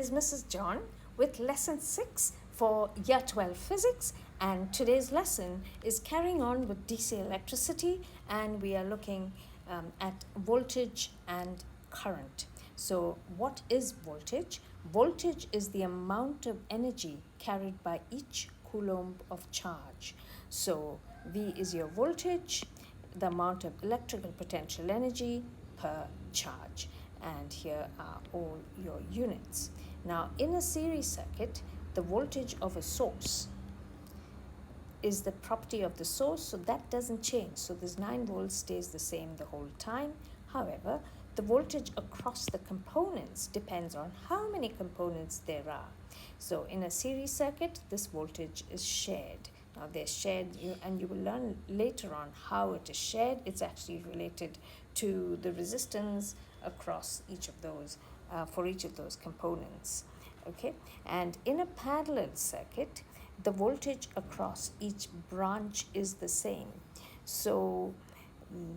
Is Mrs. John with lesson 6 for year 12 physics, and today's lesson is carrying on with DC electricity, and we are looking at voltage and current. So what is voltage? Voltage is the amount of energy carried by each coulomb of charge. So V is your voltage, the amount of electrical potential energy per charge, and here are all your units. Now, in a series circuit, the voltage of a source is the property of the source, so that doesn't change. So this 9 volts stays the same the whole time. However, the voltage across the components depends on how many components there are. So in a series circuit, this voltage is shared. Now they're shared, and you will learn later on how it is shared. It's actually related to the resistance across each of those, for each of those components. Okay, and in a parallel circuit, the voltage across each branch is the same. So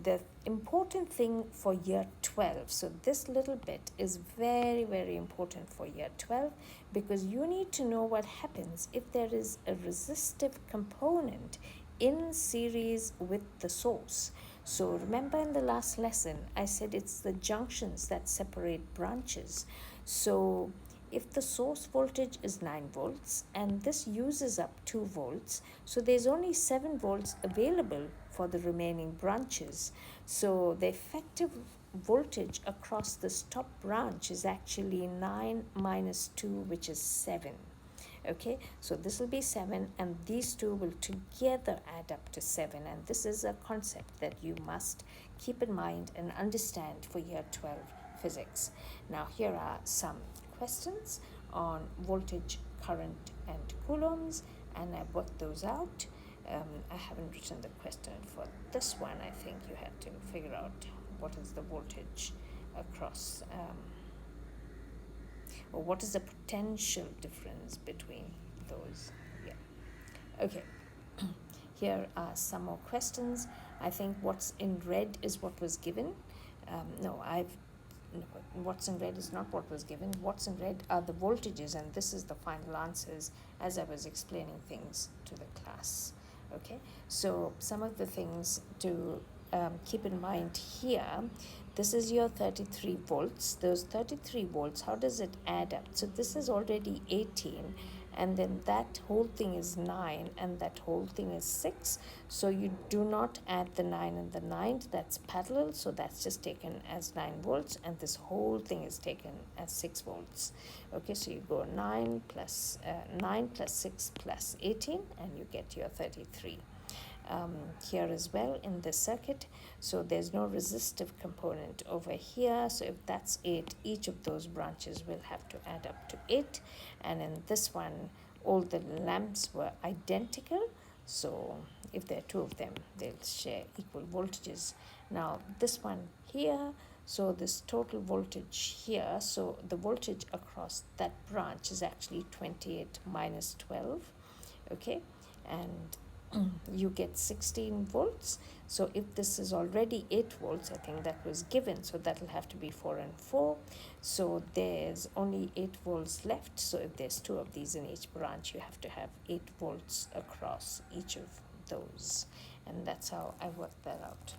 the important thing for year 12, so this little bit is very, very important for year 12, because you need to know what happens if there is a resistive component in series with the source. So remember, in the last lesson I said it's the junctions that separate branches. So if the source voltage is 9 volts and this uses up 2 volts, so there's only 7 volts available for the remaining branches. So the effective voltage across this top branch is actually 9 minus 2, which is 7. Okay, so this will be 7, and these two will together add up to 7, and this is a concept that you must keep in mind and understand for year 12 physics. Now here are some questions on voltage, current, and coulombs, and I've worked those out. I haven't written the question for this one. I think you had to figure out what is the voltage across, or what is the potential difference between those. Yeah. Okay. Here are some more questions. I think what's in red is what was given. What's in red is not what was given. What's in red are the voltages, and this is the final answers as I was explaining things to the class. Okay, so some of the things to keep in mind here. This is your 33 volts. Those 33 volts, how does it add up? So this is already 18, and then that whole thing is 9, and that whole thing is 6. So you do not add the 9 and the 9, that's parallel, so that's just taken as 9 volts, and this whole thing is taken as 6 volts. Okay, so you go 9 plus 6 plus 18, and you get your 33. Here as well in the circuit, so there's no resistive component over here, so if that's 8, each of those branches will have to add up to 8, and in this one all the lamps were identical, so if there are 2 of them, they'll share equal voltages. Now this one here, so this total voltage here, so the voltage across that branch is actually 28 minus 12. Okay, and you get 16 volts. So if this is already 8 volts, I think that was given, so that will have to be 4 and 4. So there's only 8 volts left. So if there's 2 of these in each branch, you have to have 8 volts across each of those. And that's how I worked that out.